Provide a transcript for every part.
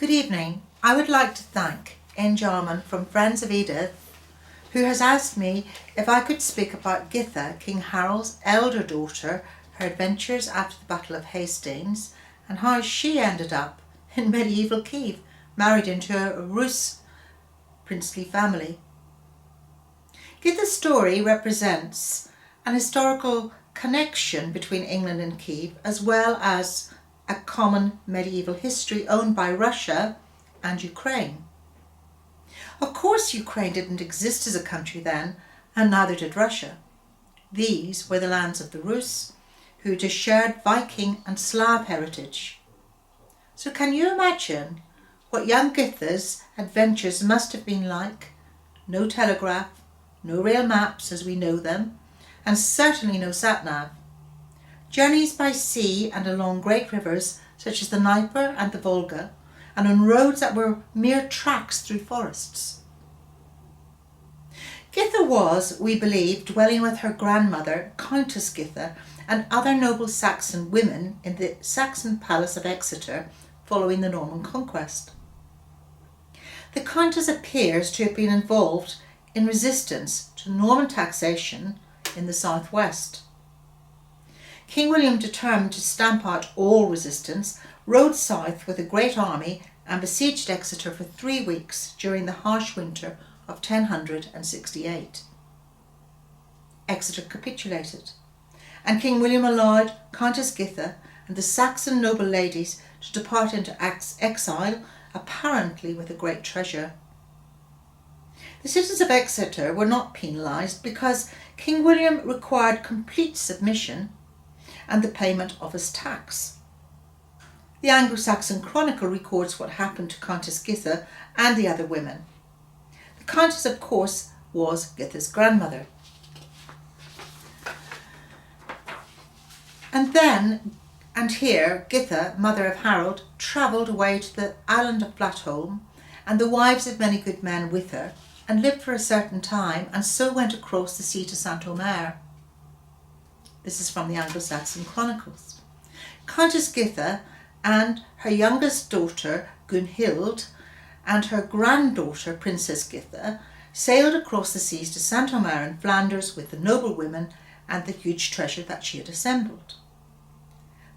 Good evening. I would like to thank N. Jarman from Friends of Edith, who has asked me if I could speak about Gytha, King Harold's elder daughter, her adventures after the Battle of Hastings, and how she ended up in medieval Kyiv, married into a Rus princely family. Gytha's story represents an historical connection between England and Kyiv, as well as a common medieval history owned by Russia and Ukraine. Of course, Ukraine didn't exist as a country then, and neither did Russia. These were the lands of the Rus, who had a shared Viking and Slav heritage. So can you imagine what young Gytha's adventures must have been like? No telegraph, no rail maps as we know them, and certainly no sat-nav. Journeys by sea and along great rivers such as the Dnieper and the Volga, and on roads that were mere tracks through forests. Gytha was, we believe, dwelling with her grandmother, Countess Gytha, and other noble Saxon women in the Saxon palace of Exeter following the Norman conquest. The Countess appears to have been involved in resistance to Norman taxation in the southwest. King William, determined to stamp out all resistance, rode south with a great army and besieged Exeter for 3 weeks during the harsh winter of 1068. Exeter capitulated, and King William allowed Countess Gytha and the Saxon noble ladies to depart into exile, apparently with a great treasure. The citizens of Exeter were not penalised because King William required complete submission and the payment of his tax. The Anglo-Saxon Chronicle records what happened to Countess Gytha and the other women. The Countess, of course, was Gytha's grandmother. And here, Gytha, mother of Harold, travelled away to the island of Flatholm, and the wives of many good men with her, and lived for a certain time, and so went across the sea to Saint-Omer. This is from the Anglo-Saxon Chronicles. Countess Gytha and her youngest daughter, Gunhild, and her granddaughter, Princess Gytha, sailed across the seas to Saint-Omer in Flanders with the noble women and the huge treasure that she had assembled.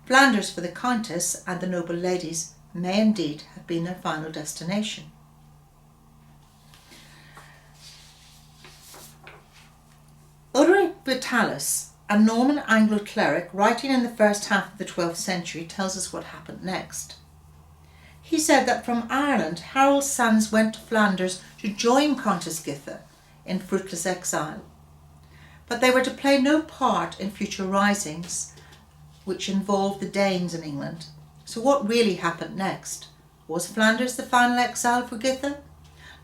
Flanders for the Countess and the noble ladies may indeed have been their final destination. Ulrich Vitalis, a Norman Anglo cleric writing in the first half of the 12th century, tells us what happened next. He said that from Ireland, Harold's sons went to Flanders to join Countess Gytha in fruitless exile, but they were to play no part in future risings which involved the Danes in England. So what really happened next? Was Flanders the final exile for Gytha?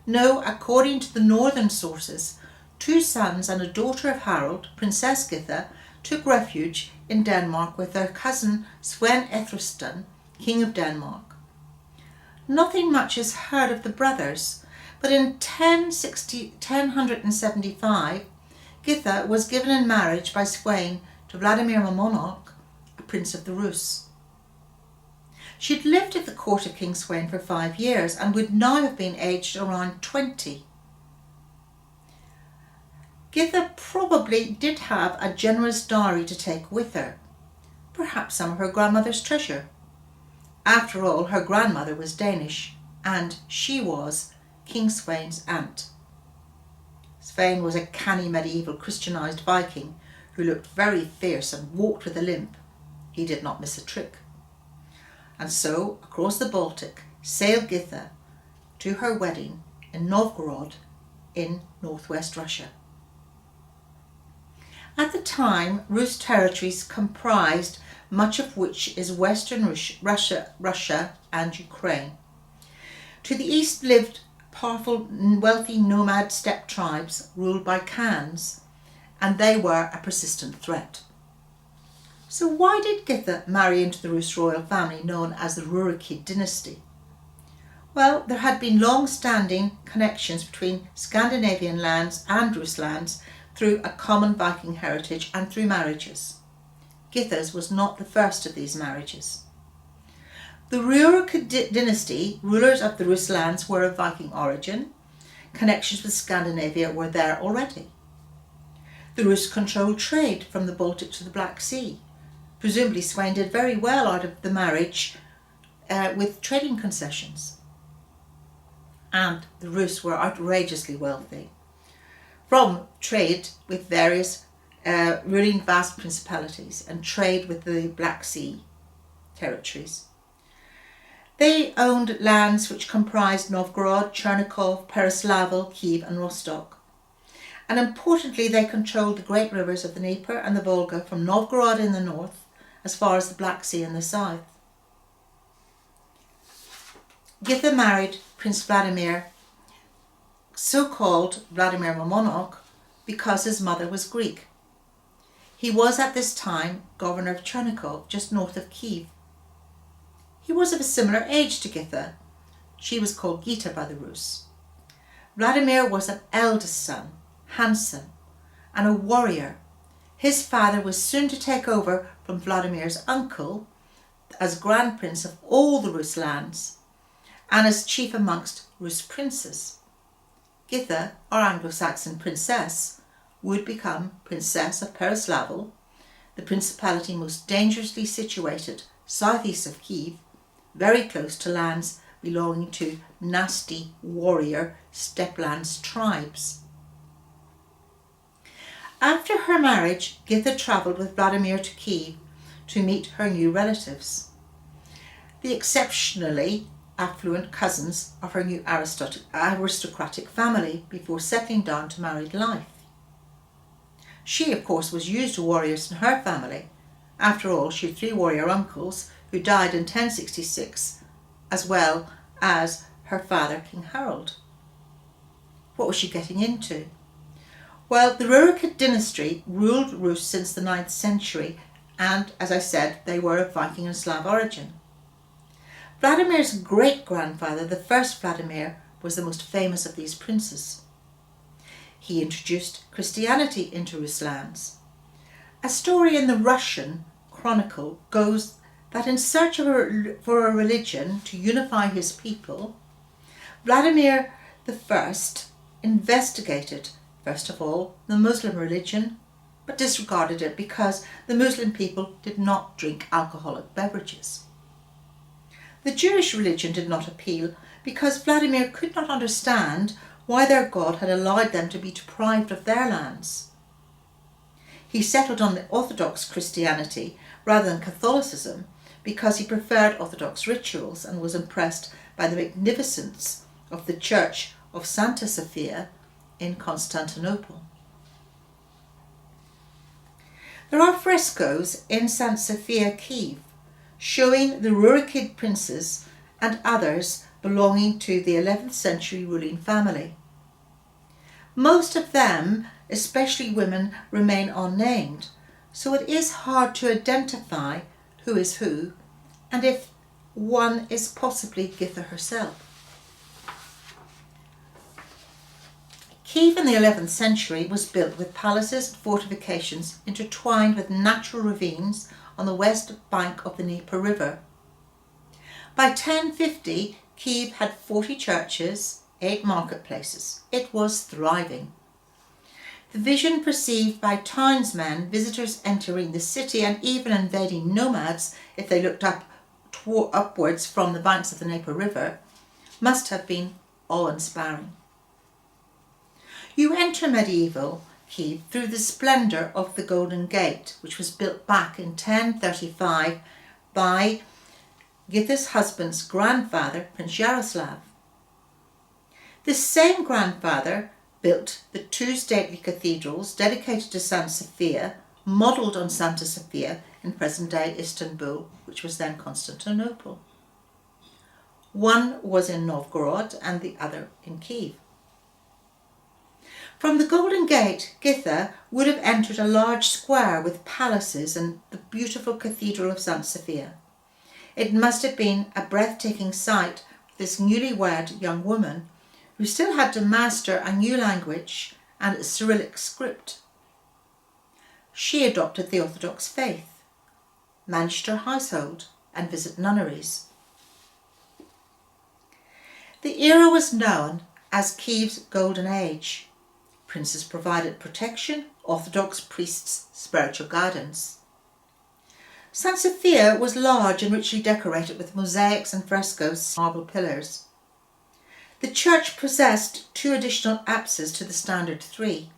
No, according to the northern sources, 2 sons and a daughter of Harold, Princess Gytha, took refuge in Denmark with their cousin Sven Ethelstan, King of Denmark. Nothing much is heard of the brothers, but in 1075, Gytha was given in marriage by Sweyn to Vladimir Monomakh, a prince of the Rus. She had lived at the court of King Sweyn for 5 years and would now have been aged around 20. Gytha probably did have a generous dowry to take with her, perhaps some of her grandmother's treasure. After all, her grandmother was Danish, and she was King Sweyn's aunt. Sweyn was a canny medieval Christianised Viking who looked very fierce and walked with a limp. He did not miss a trick. And so, across the Baltic, sailed Gytha to her wedding in Novgorod in northwest Russia. At the time, Rus territories comprised much of which is western Russia and Ukraine. To the east lived powerful, wealthy nomad steppe tribes ruled by Khans, and they were a persistent threat. So why did Gytha marry into the Rus royal family known as the Rurikid dynasty? Well, there had been long-standing connections between Scandinavian lands and Rus lands through a common Viking heritage and through marriages. Gytha's was not the first of these marriages. The Rurik dynasty, rulers of the Rus lands, were of Viking origin. Connections with Scandinavia were there already. The Rus controlled trade from the Baltic to the Black Sea. Presumably Sweyn did very well out of the marriage with trading concessions. And the Rus were outrageously wealthy from trade with various ruling vast principalities and trade with the Black Sea territories. They owned lands which comprised Novgorod, Chernihiv, Peroslavl, Kyiv and Rostock. And importantly, they controlled the great rivers of the Dnieper and the Volga from Novgorod in the north as far as the Black Sea in the south. Gytha married Prince Vladimir, so-called Vladimir Monomakh, because his mother was Greek. He was at this time governor of Chernihiv, just north of Kyiv. He was of a similar age to Gytha. She was called Gytha by the Rus. Vladimir was an eldest son, handsome, and a warrior. His father was soon to take over from Vladimir's uncle as Grand Prince of all the Rus lands and as chief amongst Rus princes. Gytha, or Anglo-Saxon princess, would become Princess of Peroslavl, the principality most dangerously situated southeast of Kyiv, very close to lands belonging to nasty warrior steppelands tribes. After her marriage, Gytha travelled with Vladimir to Kyiv to meet her new relatives, the exceptionally affluent cousins of her new aristocratic family, before settling down to married life. She, of course, was used to warriors in her family. After all, she had 3 warrior uncles who died in 1066, as well as her father, King Harold. What was she getting into? Well, the Rurik dynasty ruled Rus since the 9th century, and, as I said, they were of Viking and Slav origin. Vladimir's great-grandfather, the first Vladimir, was the most famous of these princes. He introduced Christianity into Rus lands. A story in the Russian Chronicle goes that in search for a religion to unify his people, Vladimir I investigated, first of all, the Muslim religion, but disregarded it because the Muslim people did not drink alcoholic beverages. The Jewish religion did not appeal because Vladimir could not understand why their God had allowed them to be deprived of their lands. He settled on the Orthodox Christianity rather than Catholicism because he preferred Orthodox rituals and was impressed by the magnificence of the Church of Santa Sophia in Constantinople. There are frescoes in St. Sophia, Kyiv, showing the Rurikid princes and others belonging to the 11th century ruling family. Most of them, especially women, remain unnamed, so it is hard to identify who is who and if one is possibly Gytha herself. Kyiv in the 11th century was built with palaces and fortifications intertwined with natural ravines on the west bank of the Dnieper River. By 1050, Kyiv had 40 churches, 8 marketplaces. It was thriving. The vision perceived by townsmen, visitors entering the city and even invading nomads if they looked upwards from the banks of the Dnieper River, must have been awe-inspiring. You enter medieval Kyiv through the splendour of the Golden Gate, which was built back in 1035 by Gytha's husband's grandfather, Prince Yaroslav. This same grandfather built the 2 stately cathedrals dedicated to Santa Sophia, modelled on Santa Sophia in present-day Istanbul, which was then Constantinople. One was in Novgorod and the other in Kyiv. From the Golden Gate, Gytha would have entered a large square with palaces and the beautiful Cathedral of Santa Sophia. It must have been a breathtaking sight for this newlywed young woman who still had to master a new language and its Cyrillic script. She adopted the Orthodox faith, managed her household and visited nunneries. The era was known as Kyiv's Golden Age. Princes provided protection, Orthodox priests spiritual guidance. St. Sophia was large and richly decorated with mosaics and frescoes, marble pillars. The church possessed 2 additional apses to the standard 3,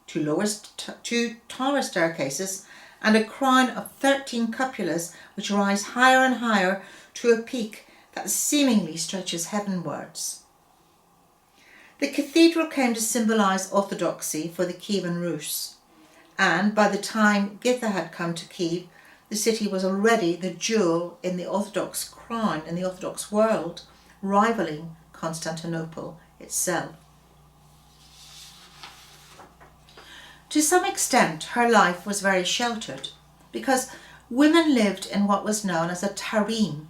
2 tower staircases, and a crown of 13 cupolas which rise higher and higher to a peak that seemingly stretches heavenwards. The cathedral came to symbolise orthodoxy for the Kyivian Rus, and by the time Gytha had come to Kyiv, the city was already the jewel in the Orthodox crown in the Orthodox world, rivalling Constantinople itself. To some extent, her life was very sheltered, because women lived in what was known as a harem.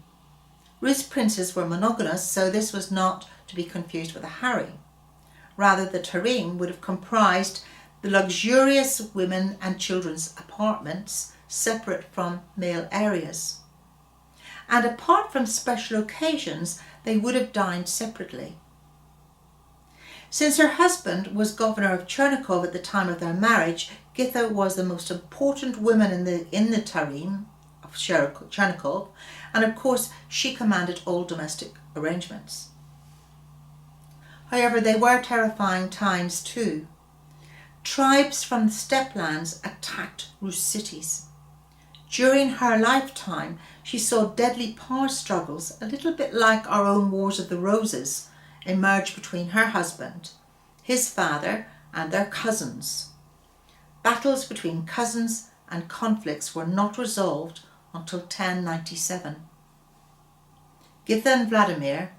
Rus princes were monogamous, so this was not to be confused with a harem. Rather, the harem would have comprised the luxurious women and children's apartments separate from male areas. And apart from special occasions, they would have dined separately. Since her husband was governor of Chernihiv at the time of their marriage, Gytha was the most important woman in the harem of Chernihiv, and of course she commanded all domestic arrangements. However, they were terrifying times too. Tribes from the steppe lands attacked Rus cities. During her lifetime, she saw deadly power struggles, a little bit like our own Wars of the Roses, emerge between her husband, his father, and their cousins. Battles between cousins and conflicts were not resolved until 1097. Gytha and Vladimir,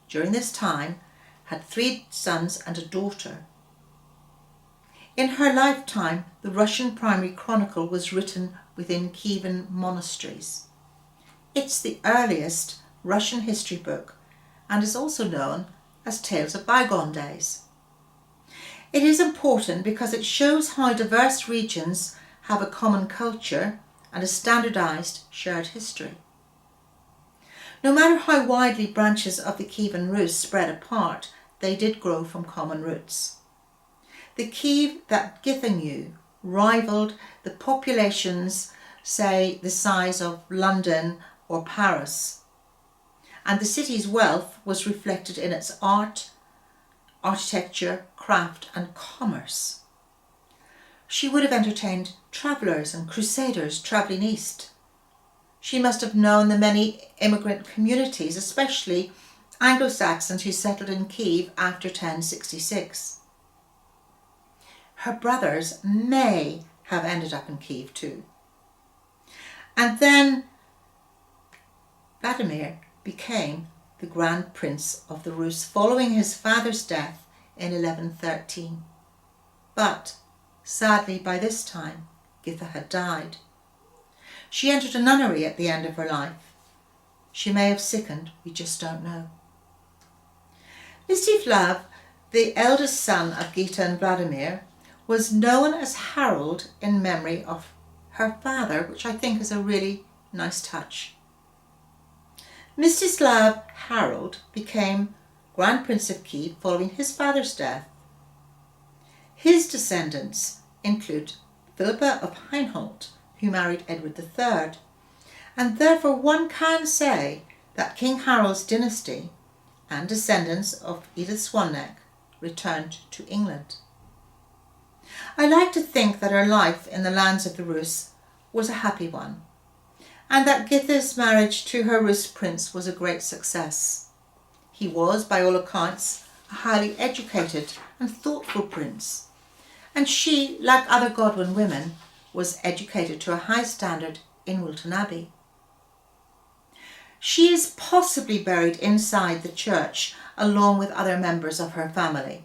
during this time, had 3 sons and a daughter. In her lifetime, the Russian primary chronicle was written within Kyivian monasteries. It's the earliest Russian history book and is also known as Tales of Bygone Days. It is important because it shows how diverse regions have a common culture and a standardised shared history. No matter how widely branches of the Kyivian Rus spread apart, they did grow from common roots. The Kyiv that Gytha knew rivaled the populations, say, the size of London or Paris, and the city's wealth was reflected in its art, architecture, craft and commerce. She would have entertained travellers and crusaders travelling east. She must have known the many immigrant communities, especially Anglo-Saxons who settled in Kyiv after 1066. Her brothers may have ended up in Kyiv too. And then Vladimir became the Grand Prince of the Rus following his father's death in 1113. But sadly, by this time, Gytha had died. She entered a nunnery at the end of her life. She may have sickened, we just don't know. Mstislav, the eldest son of Gytha and Vladimir, was known as Harold in memory of her father, which I think is a really nice touch. Mstislav Harold became Grand Prince of Kyiv following his father's death. His descendants include Philippa of Hainault, who married Edward III, and therefore one can say that King Harold's dynasty and descendants of Edith Swanneck returned to England. I like to think that her life in the lands of the Rus was a happy one, and that Gytha's marriage to her Rus prince was a great success. He was, by all accounts, a highly educated and thoughtful prince, and she, like other Godwin women, was educated to a high standard in Wilton Abbey. She is possibly buried inside the church along with other members of her family.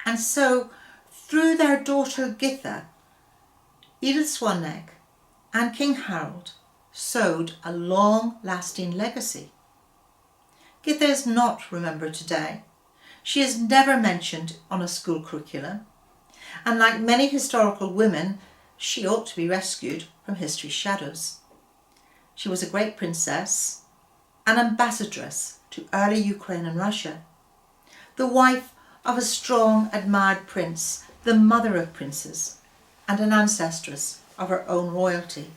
And so, through their daughter Gytha, Edith Swanneck and King Harold sowed a long-lasting legacy. Gytha is not remembered today. She is never mentioned on a school curriculum, and like many historical women, she ought to be rescued from history's shadows. She was a great princess, an ambassadress to early Ukraine and Russia, the wife of a strong, admired prince, the mother of princes, and an ancestress of her own royalty.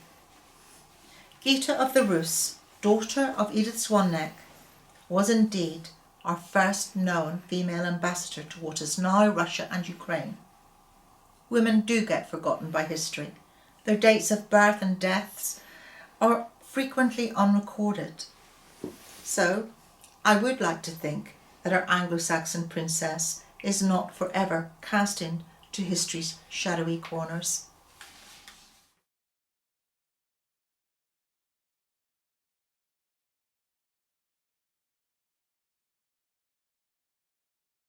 Gytha of the Rus, daughter of Edith Swanneck, was indeed our first known female ambassador to what is now Russia and Ukraine. Women do get forgotten by history. Their dates of birth and deaths are frequently unrecorded. So, I would like to think that our Anglo-Saxon princess is not forever cast into history's shadowy corners.